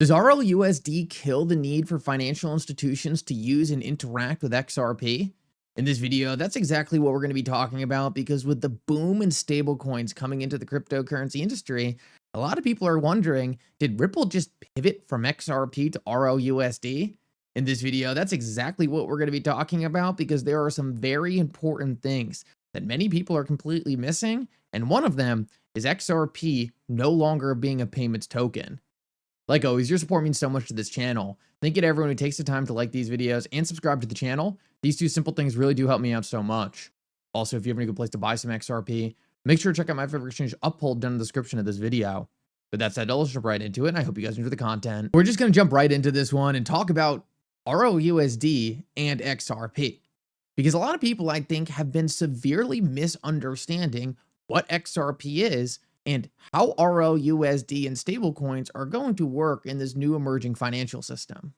Does RLUSD kill the need for financial institutions to use and interact with XRP? In this video, that's exactly what we're going to be talking about, because with the boom in stablecoins coming into the cryptocurrency industry, a lot of people are wondering, did Ripple just pivot from XRP to RLUSD? In this video, that's exactly what we're going to be talking about, because there are some very important things that many people are completely missing, and one of them is XRP no longer being a payments token. Like always, your support means so much to this channel. Thank you to everyone who takes the time to like these videos and subscribe to the channel. These two simple things really do help me out so much. Also, if you have any good place to buy some XRP, make sure to check out my favorite exchange Uphold down in the description of this video. But that said, let's jump right into it, and I hope you guys enjoy the content. We're just going to jump right into this one and talk about RLUSD and XRP. Because a lot of people, I think, have been severely misunderstanding what XRP is and how RLUSD and stablecoins are going to work in this new emerging financial system.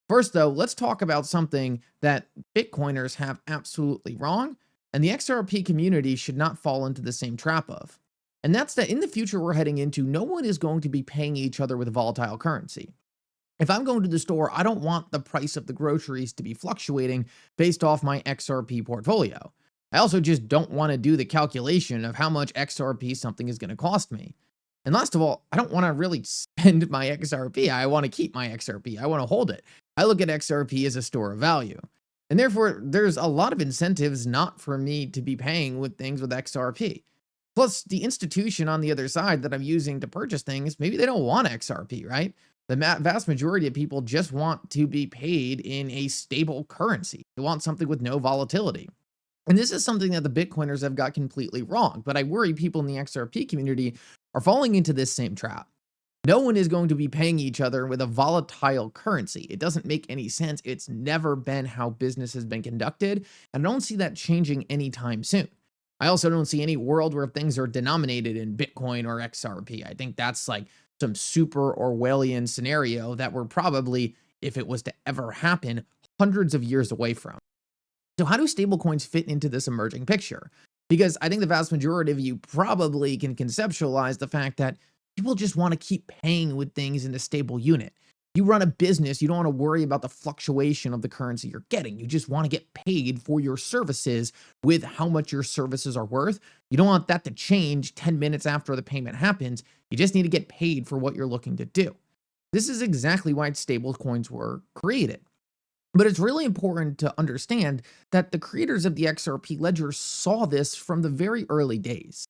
First, though, let's talk about something that Bitcoiners have absolutely wrong, and the XRP community should not fall into the same trap of. And that's that in the future we're heading into, no one is going to be paying each other with volatile currency. If I'm going to the store, I don't want the price of the groceries to be fluctuating based off my XRP portfolio. I also just don't want to do the calculation of how much XRP something is going to cost me. And last of all, I don't want to really spend my XRP. I want to keep my XRP. I want to hold it. I look at XRP as a store of value. And therefore, there's a lot of incentives not for me to be paying with things with XRP. Plus, the institution on the other side that I'm using to purchase things, maybe they don't want XRP, right? The vast majority of people just want to be paid in a stable currency. They want something with no volatility. And this is something that the Bitcoiners have got completely wrong, but I worry people in the XRP community are falling into this same trap. No one is going to be paying each other with a volatile currency. It doesn't make any sense. It's never been how business has been conducted, and I don't see that changing anytime soon. I also don't see any world where things are denominated in Bitcoin or XRP. I think that's like some super Orwellian scenario that we're probably, if it was to ever happen, hundreds of years away from. So how do stablecoins fit into this emerging picture? Because I think the vast majority of you probably can conceptualize the fact that people just want to keep paying with things in a stable unit. You run a business, you don't want to worry about the fluctuation of the currency you're getting. You just want to get paid for your services with how much your services are worth. You don't want that to change 10 minutes after the payment happens. You just need to get paid for what you're looking to do. This is exactly why stablecoins were created. But it's really important to understand that the creators of the XRP ledger saw this from the very early days.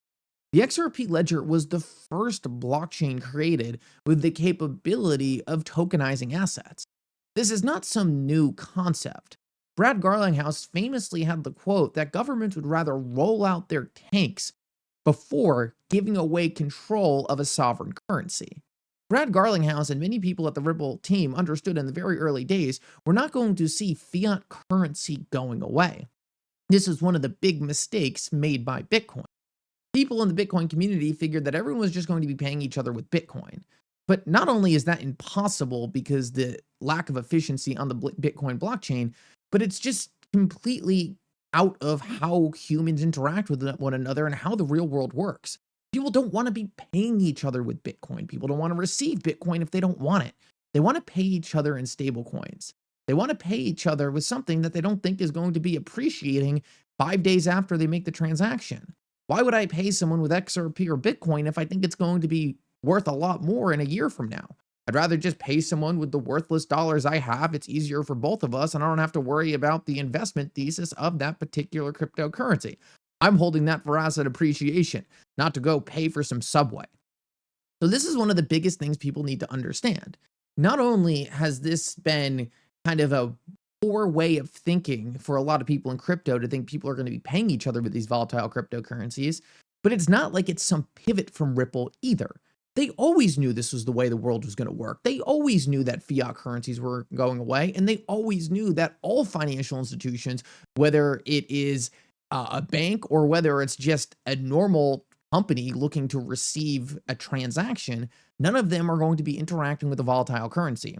The XRP ledger was the first blockchain created with the capability of tokenizing assets. This is not some new concept. Brad Garlinghouse famously had the quote that governments would rather roll out their tanks before giving away control of a sovereign currency. Brad Garlinghouse and many people at the Ripple team understood in the very early days we're not going to see fiat currency going away. This is one of the big mistakes made by Bitcoin. People in the Bitcoin community figured that everyone was just going to be paying each other with Bitcoin. But not only is that impossible because the lack of efficiency on the Bitcoin blockchain, but it's just completely out of how humans interact with one another and how the real world works. People don't want to be paying each other with Bitcoin. People don't want to receive Bitcoin if they don't want it. They want to pay each other in stable coins. They want to pay each other with something that they don't think is going to be appreciating 5 days after they make the transaction. Why would I pay someone with XRP or Bitcoin if I think it's going to be worth a lot more in a year from now? I'd rather just pay someone with the worthless dollars I have. It's easier for both of us, and I don't have to worry about the investment thesis of that particular cryptocurrency. I'm holding that for asset appreciation, not to go pay for some Subway. So this is one of the biggest things people need to understand. Not only has this been kind of a poor way of thinking for a lot of people in crypto to think people are going to be paying each other with these volatile cryptocurrencies, but it's not like it's some pivot from Ripple either. They always knew this was the way the world was going to work. They always knew that fiat currencies were going away, and they always knew that all financial institutions, whether it is a bank or whether it's just a normal company looking to receive a transaction, none of them are going to be interacting with a volatile currency.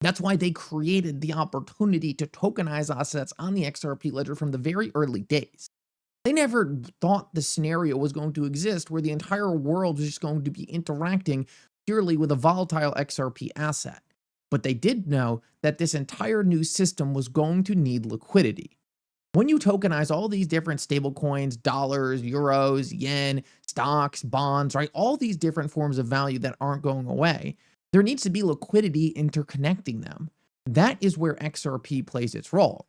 That's why they created the opportunity to tokenize assets on the XRP ledger from the very early days. They never thought the scenario was going to exist where the entire world was just going to be interacting purely with a volatile XRP asset. But they did know that this entire new system was going to need liquidity. When you tokenize all these different stablecoins, dollars, euros, yen, stocks, bonds, right? All these different forms of value that aren't going away, there needs to be liquidity interconnecting them. That is where XRP plays its role.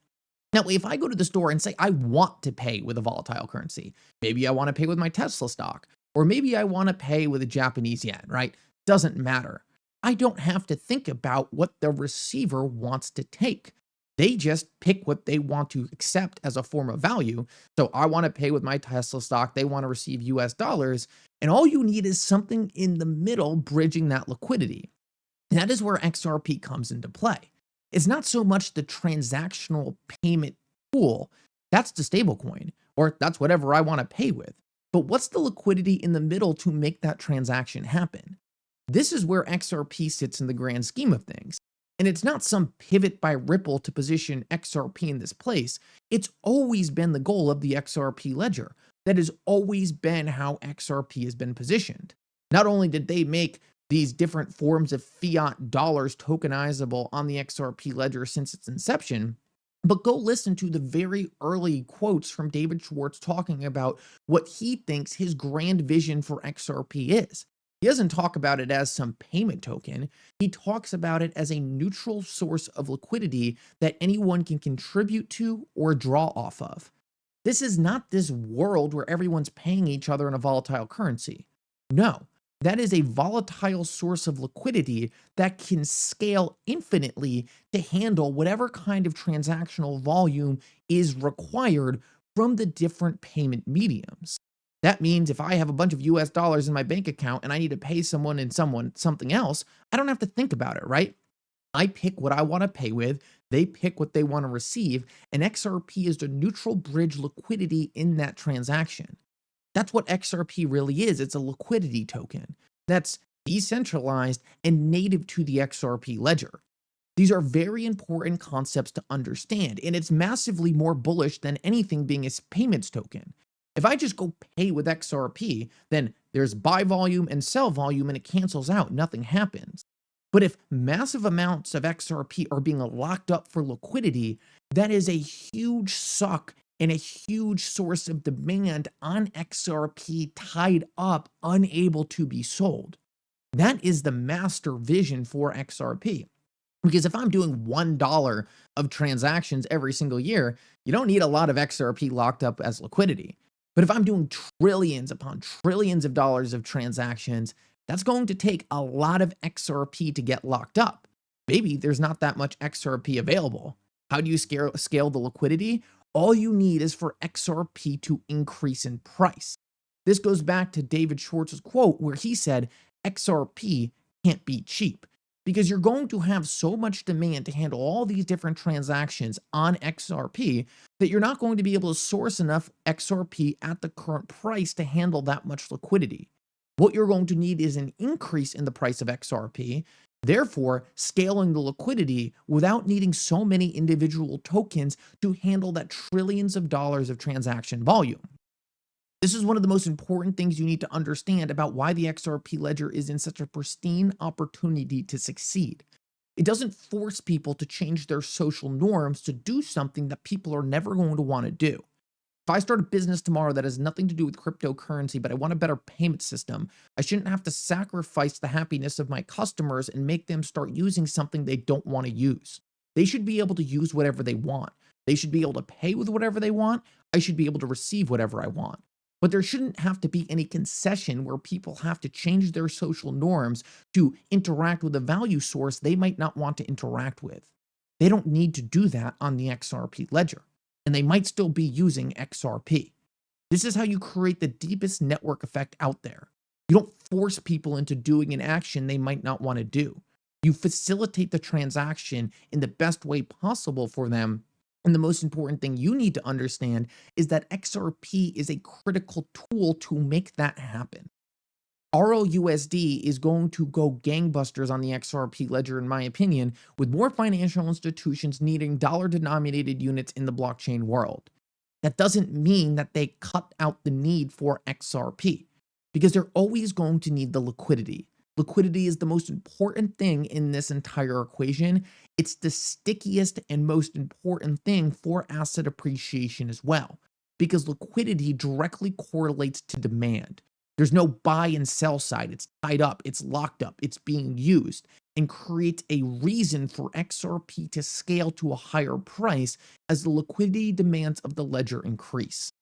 Now, if I go to the store and say I want to pay with a volatile currency, maybe I want to pay with my Tesla stock, or maybe I want to pay with a Japanese yen, right? Doesn't matter. I don't have to think about what the receiver wants to take. They just pick what they want to accept as a form of value. So I want to pay with my Tesla stock. They want to receive US dollars. And all you need is something in the middle bridging that liquidity. And that is where XRP comes into play. It's not so much the transactional payment tool. That's the stablecoin, or that's whatever I want to pay with. But what's the liquidity in the middle to make that transaction happen? This is where XRP sits in the grand scheme of things. And it's not some pivot by Ripple to position XRP in this place. It's always been the goal of the XRP ledger. That has always been how XRP has been positioned. Not only did they make these different forms of fiat dollars tokenizable on the XRP ledger since its inception, but go listen to the very early quotes from David Schwartz talking about what he thinks his grand vision for XRP is. He doesn't talk about it as some payment token. He talks about it as a neutral source of liquidity that anyone can contribute to or draw off of. This is not this world where everyone's paying each other in a volatile currency. No, that is a volatile source of liquidity that can scale infinitely to handle whatever kind of transactional volume is required from the different payment mediums. That means if I have a bunch of US dollars in my bank account and I need to pay someone and something else, I don't have to think about it, right? I pick what I want to pay with, they pick what they want to receive, and XRP is the neutral bridge liquidity in that transaction. That's what XRP really is. It's a liquidity token that's decentralized and native to the XRP ledger. These are very important concepts to understand, and it's massively more bullish than anything being a payments token. If I just go pay with XRP, then there's buy volume and sell volume and it cancels out, nothing happens. But if massive amounts of XRP are being locked up for liquidity, that is a huge suck and a huge source of demand on XRP tied up, unable to be sold. That is the master vision for XRP. Because if I'm doing $1 of transactions every single year, you don't need a lot of XRP locked up as liquidity. But if I'm doing trillions upon trillions of dollars of transactions, that's going to take a lot of XRP to get locked up. Maybe there's not that much XRP available. How do you scale the liquidity? All you need is for XRP to increase in price. This goes back to David Schwartz's quote where he said, XRP can't be cheap. Because you're going to have so much demand to handle all these different transactions on XRP that you're not going to be able to source enough XRP at the current price to handle that much liquidity. What you're going to need is an increase in the price of XRP, therefore scaling the liquidity without needing so many individual tokens to handle that trillions of dollars of transaction volume. This is one of the most important things you need to understand about why the XRP ledger is in such a pristine opportunity to succeed. It doesn't force people to change their social norms to do something that people are never going to want to do. If I start a business tomorrow that has nothing to do with cryptocurrency, but I want a better payment system, I shouldn't have to sacrifice the happiness of my customers and make them start using something they don't want to use. They should be able to use whatever they want. They should be able to pay with whatever they want. I should be able to receive whatever I want. But there shouldn't have to be any concession where people have to change their social norms to interact with a value source they might not want to interact with. They don't need to do that on the XRP ledger, and they might still be using XRP. This is how you create the deepest network effect out there. You don't force people into doing an action they might not want to do. You facilitate the transaction in the best way possible for them. And the most important thing you need to understand is that XRP is a critical tool to make that happen. RLUSD is going to go gangbusters on the XRP ledger, in my opinion, with more financial institutions needing dollar-denominated units in the blockchain world. That doesn't mean that they cut out the need for XRP, because they're always going to need the liquidity. Liquidity is the most important thing in this entire equation. It's the stickiest and most important thing for asset appreciation as well, because liquidity directly correlates to demand. There's no buy and sell side. It's tied up, it's locked up, it's being used, and creates a reason for XRP to scale to a higher price as the liquidity demands of the ledger increase.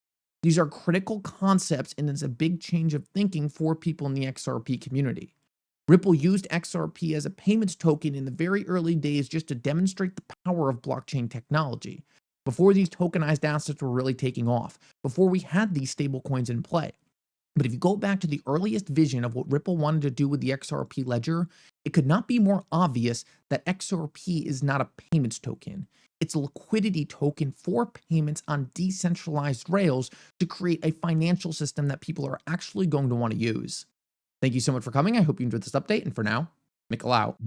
These are critical concepts, and it's a big change of thinking for people in the XRP community. Ripple used XRP as a payments token in the very early days just to demonstrate the power of blockchain technology, before these tokenized assets were really taking off, before we had these stablecoins in play. But if you go back to the earliest vision of what Ripple wanted to do with the XRP ledger, it could not be more obvious that XRP is not a payments token. It's a liquidity token for payments on decentralized rails to create a financial system that people are actually going to want to use. Thank you so much for coming. I hope you enjoyed this update. And for now, Mickle out.